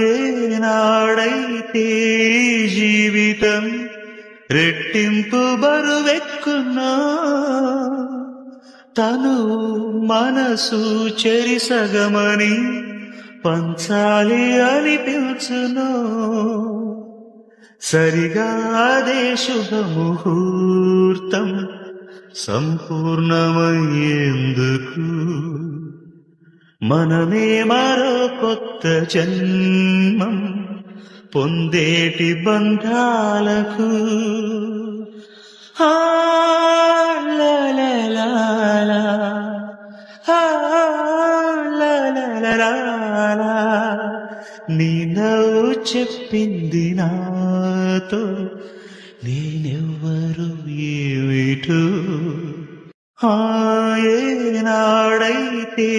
ఏనాడైతే జీవితం రెట్టింపు బరువెక్కున్నా తను మనసు చెరిసగమని పంచాలి అనిపించును సరిగా అదే శుభముహూర్తం సంపూర్ణమయ్యేందుకు మనమే మరో కొత్త జన్మం పొందేటి బంధాలకు నీ నవ్వు చెప్పింది నాతో నేనెవ్వరు ఏమిటో ఏనాడైతే